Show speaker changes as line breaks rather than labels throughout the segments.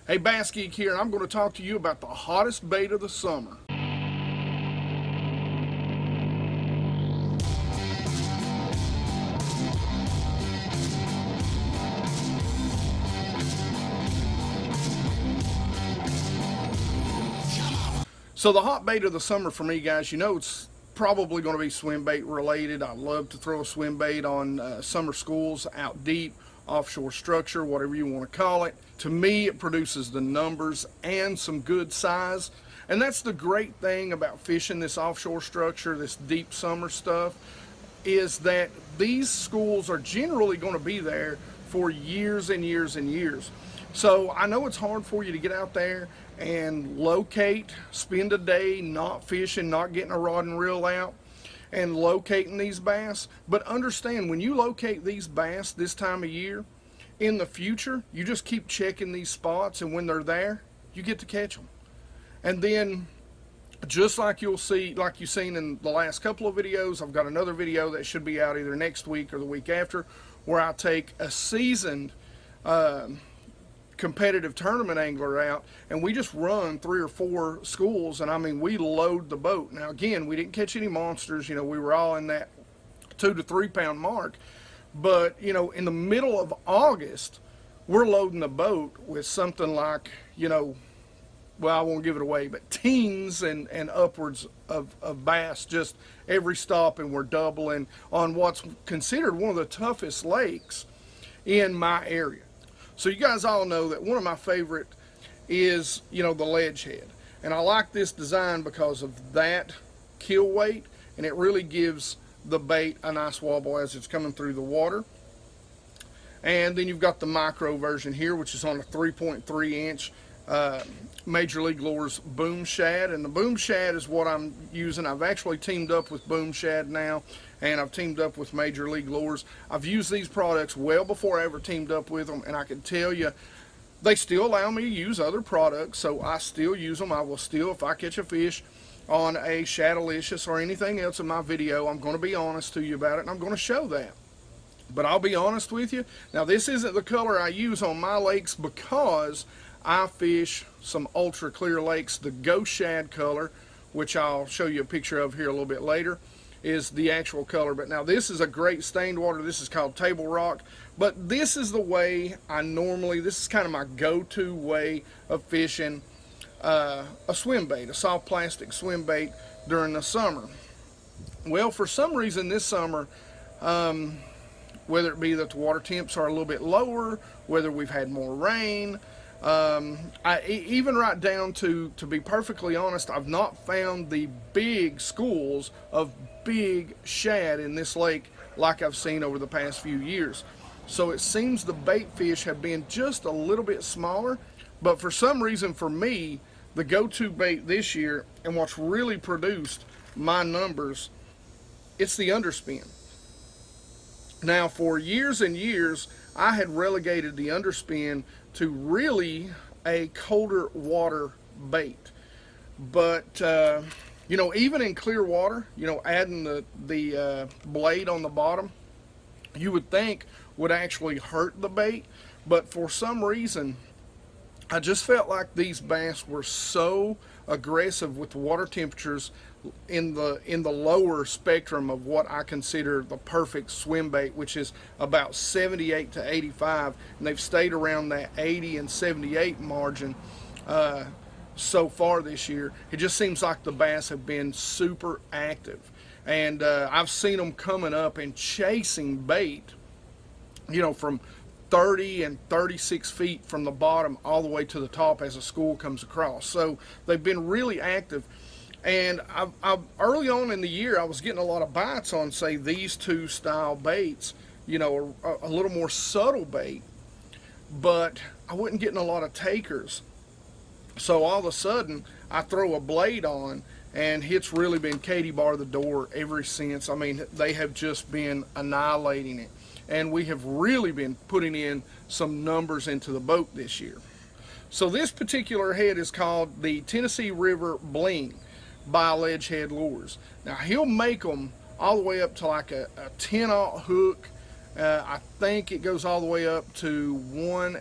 Hey, BassGeek here, and I'm going to talk to you about the hottest bait of the summer. So the hot bait of the summer for me, guys, you know it's probably going to be swim bait related. I love to throw a swim bait on summer schools, out deep, offshore structure, whatever you want to call it. To me, it produces the numbers and some good size. And that's the great thing about fishing this offshore structure, this deep summer stuff, is that these schools are generally going to be there for years and years and years. So I know it's hard for you to get out there and locate, spend a day not fishing, not getting a rod and reel out and locating these bass, but understand when you locate these bass this time of year, in the future, you just keep checking these spots, and when they're there, you get to catch them. And then, just like you'll see, like you've seen in the last couple of videos, I've got another video that should be out either next week or the week after, where I take a seasoned competitive tournament angler out, and we just run 3 or 4 schools, and I mean, we load the boat. Now again, we didn't catch any monsters, you know, we were all in that 2 to 3 pound mark, but you know, in the middle of August, we're loading the boat with something like, you know, well, I won't give it away, but teens and upwards of bass just every stop, and we're doubling on what's considered one of the toughest lakes in my area. So you guys all know that one of my favorite is, you know, the Ledgehead. And I like this design because of that kill weight, and it really gives the bait a nice wobble as it's coming through the water. And then you've got the micro version here, which is on a 3.3 inch Major League Lures Boom Shad. And the Boom Shad is what I'm using. I've actually teamed up with Boom Shad now, and I've teamed up with Major League Lures. I've used these products well before I ever teamed up with them, and I can tell you, they still allow me to use other products, so I still use them. I will still, if I catch a fish on a Shadalicious or anything else in my video, I'm going to be honest to you about it, and I'm going to show that. But I'll be honest with you, now this isn't the color I use on my lakes because I fish some ultra clear lakes. The Ghost Shad color, which I'll show you a picture of here a little bit later, is the actual color. But now this is a great stained water. This is called Table Rock. But this is the way I normally, this is kind of my go-to way of fishing a swim bait, a soft plastic swim bait during the summer. Well, for some reason this summer, whether it be that the water temps are a little bit lower, whether we've had more rain, even right down to be perfectly honest, I've not found the big schools of big shad in this lake like I've seen over the past few years. So it seems the bait fish have been just a little bit smaller, but for some reason for me, the go-to bait this year and what's really produced my numbers, it's the Underspin. Now for years and years, I had relegated the Underspin to really a colder water bait. But you know, even in clear water, you know, adding the blade on the bottom, you would think would actually hurt the bait, but for some reason I just felt like these bass were so aggressive with the water temperatures in the lower spectrum of what I consider the perfect swim bait, which is about 78 to 85, and they've stayed around that 80 and 78 margin so far this year. It just seems like the bass have been super active, and I've seen them coming up and chasing bait, you know, from 30 and 36 feet from the bottom all the way to the top as a school comes across. So they've been really active. And I've early on in the year, I was getting a lot of bites on, say, these two style baits, you know, a little more subtle bait, but I wasn't getting a lot of takers. So all of a sudden, I throw a blade on, and it's really been Katie bar the door ever since. I mean, they have just been annihilating it. And we have really been putting in some numbers into the boat this year. So this particular head is called the Tennessee River Bling by Ledgehead Lures. Now he'll make them all the way up to like a 10-aught hook. I think it goes all the way up to 1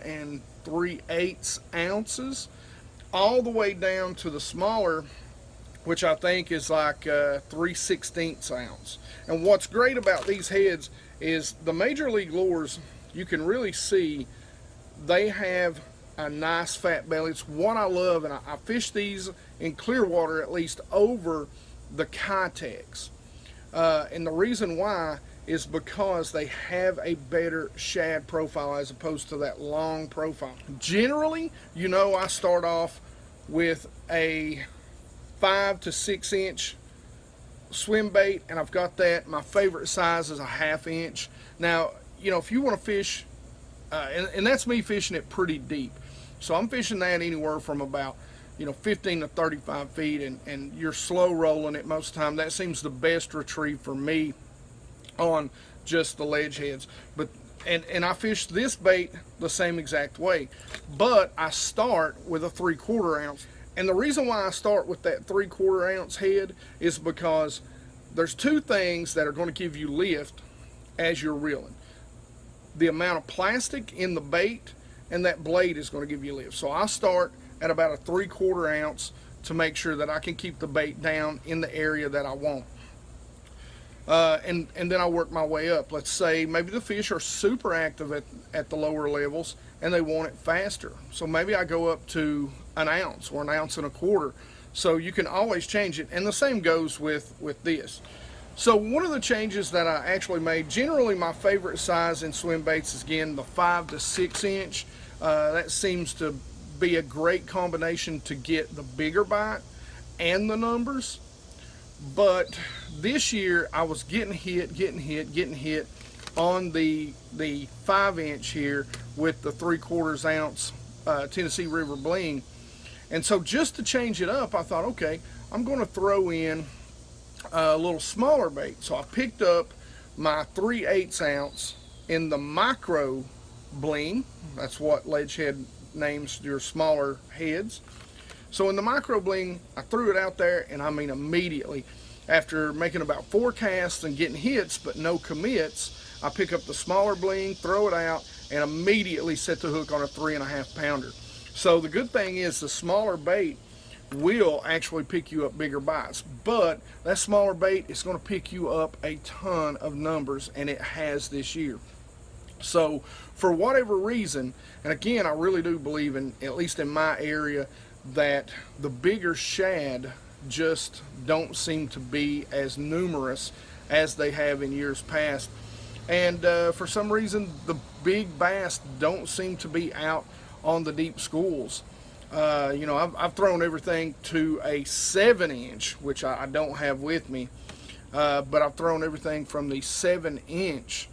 3/8 ounces, all the way down to the smaller, which I think is like 3/16 ounce. And what's great about these heads is the Major League Lures, you can really see they have a nice fat belly. It's what I love, and I fish these in clear water at least over the Kitex. And the reason why is because they have a better shad profile as opposed to that long profile. Generally, you know, I start off with a 5 to 6 inch swim bait, and I've got that. My favorite size is a 1/2 inch. Now, you know, if you want to fish, and that's me fishing it pretty deep. So I'm fishing that anywhere from about, you know, 15 to 35 feet, and you're slow rolling it most of the time. That seems the best retrieve for me on just the ledge heads. But and I fish this bait the same exact way, but I start with a 3/4 ounce. And the reason why I start with that 3/4 ounce head is because there's two things that are going to give you lift as you're reeling: the amount of plastic in the bait, and that blade is going to give you lift. So I start at about a 3/4 ounce to make sure that I can keep the bait down in the area that I want. And then I work my way up. Let's say maybe the fish are super active at the lower levels and they want it faster. So maybe I go up to an ounce or 1.25 ounces. So you can always change it. And the same goes with this. So one of the changes that I actually made, generally my favorite size in swim baits is, again, the 5 to 6 inch. That seems to be a great combination to get the bigger bite and the numbers. But this year I was getting hit on the 5 inch here with the 3/4 ounce Tennessee River Bling. And so just to change it up, I thought, okay, I'm going to throw in a little smaller bait. So I picked up my 3/8 ounce in the micro bling. That's what Ledgehead names your smaller heads. So in the micro bling, I threw it out there, and I mean immediately, after making about 4 casts and getting hits but no commits, I pick up the smaller bling, throw it out, and immediately set the hook on a 3.5 pounder. So the good thing is the smaller bait will actually pick you up bigger bites, but that smaller bait is going to pick you up a ton of numbers, and it has this year. So for whatever reason, and again, I really do believe, in at least in my area, that the bigger shad just don't seem to be as numerous as they have in years past. And for some reason, the big bass don't seem to be out on the deep schools. You know, I've thrown everything to a 7 inch, which I don't have with me, but I've thrown everything from the 7 inch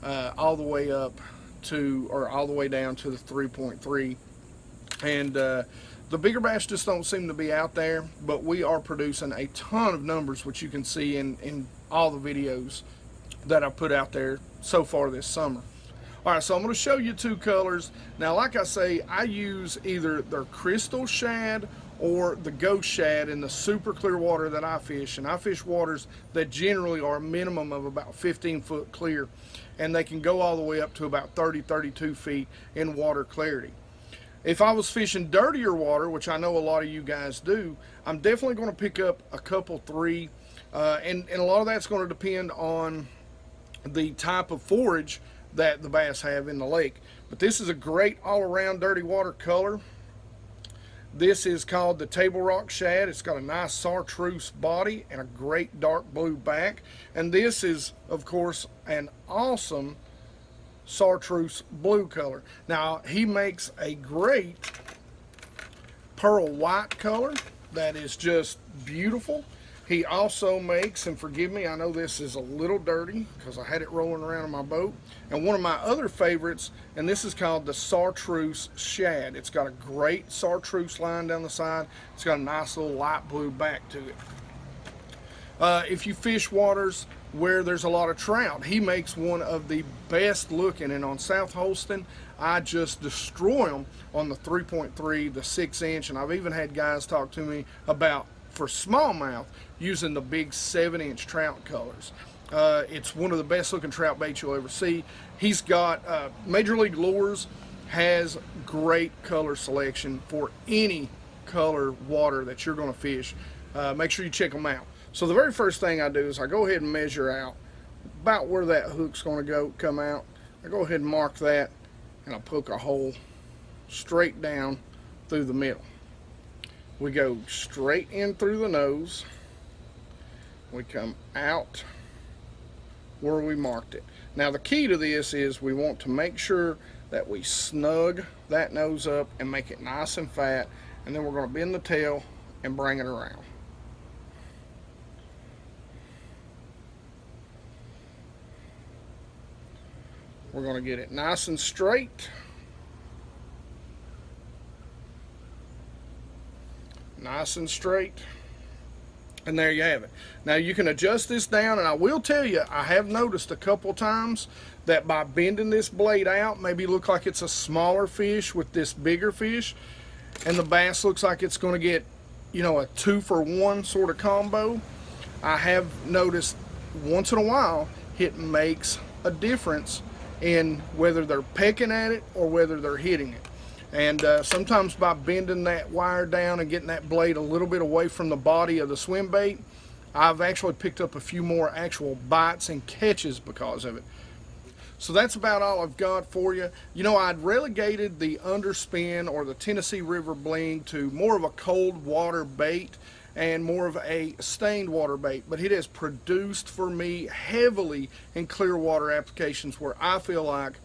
all the way up to, or all the way down to the 3.3. And the bigger bass just don't seem to be out there, but we are producing a ton of numbers, which you can see in all the videos that I put out there so far this summer. All right, so I'm going to show you 2 colors. Now, like I say, I use either their crystal shad or the ghost shad in the super clear water that I fish. And I fish waters that generally are a minimum of about 15 foot clear, and they can go all the way up to about 30-32 feet in water clarity. If I was fishing dirtier water, which I know a lot of you guys do, I'm definitely going to pick up a couple 3, and a lot of that's going to depend on the type of forage that the bass have in the lake. But this is a great all-around dirty water color. This is called the Table Rock Shad. It's got a nice chartreuse body and a great dark blue back. And this is, of course, an awesome chartreuse blue color. Now, he makes a great pearl white color that is just beautiful. He also makes, and forgive me, I know this is a little dirty because I had it rolling around in my boat, and one of my other favorites, and this is called the chartreuse shad. It's got a great chartreuse line down the side. It's got a nice little light blue back to it. If you fish waters where there's a lot of trout, he makes one of the best looking, and on South Holston, I just destroy them on the 3.3, the 6 inch, and I've even had guys talk to me about, for smallmouth, using the big 7 inch trout colors. It's one of the best looking trout baits you'll ever see. He's got Major League Lures has great color selection for any color water that you're going to fish. Make sure you check them out. So the very first thing I do is I go ahead and measure out about where that hook's going to come out. I go ahead and mark that, and I poke a hole straight down through the middle. We go straight in through the nose. We come out where we marked it. Now the key to this is we want to make sure that we snug that nose up and make it nice and fat, and then we're going to bend the tail and bring it around. We're going to get it nice and straight. Nice and straight. And there you have it. Now you can adjust this down, and I will tell you, I have noticed a couple times that by bending this blade out, maybe look like it's a smaller fish with this bigger fish, and the bass looks like it's going to get, you know, a 2-for-1 sort of combo. I have noticed once in a while it makes a difference in whether they're pecking at it or whether they're hitting it. And sometimes by bending that wire down and getting that blade a little bit away from the body of the swim bait, I've actually picked up a few more actual bites and catches because of it. So that's about all I've got for you. You know, I'd relegated the Underspin or the Tennessee River Bling to more of a cold water bait and more of a stained water bait, but it has produced for me heavily in clear water applications where I feel like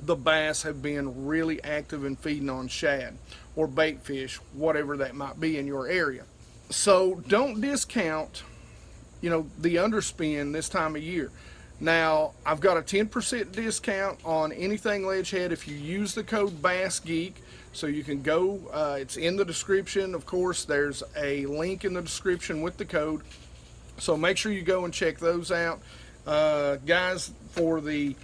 the bass have been really active in feeding on shad or bait fish, whatever that might be in your area. So don't discount, you know, the Underspin this time of year. Now, I've got a 10% discount on anything Ledgehead if you use the code BassGeek. So you can go, it's in the description. Of course, there's a link in the description with the code. So make sure you go and check those out. Guys, for the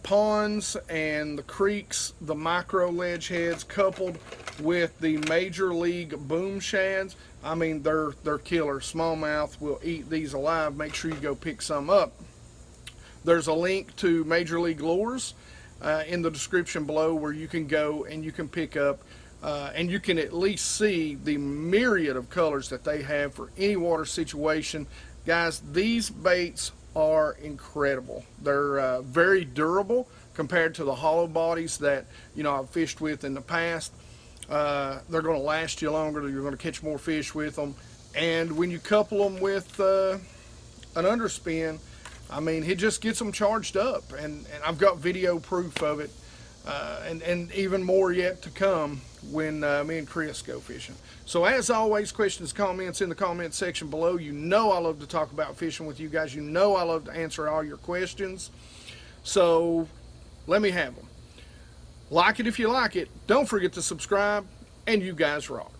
ponds and the creeks, the micro ledge heads coupled with the major league boom shads, I mean, they're killer. Smallmouth will eat these alive. Make sure you go pick some up. There's a link to Major League Lures in the description below where you can go and you can pick up and you can at least see the myriad of colors that they have for any water situation. Guys, these baits are incredible. They're very durable compared to the hollow bodies that, you know, I've fished with in the past. They're going to last you longer. You're going to catch more fish with them. And when you couple them with an Underspin, I mean, it just gets them charged up. And I've got video proof of it. And even more yet to come when me and Chris go fishing. So as always, questions, comments in the comment section below. You know I love to talk about fishing with you guys. You know I love to answer all your questions. So let me have them. Like it if you like it. Don't forget to subscribe, and you guys rock.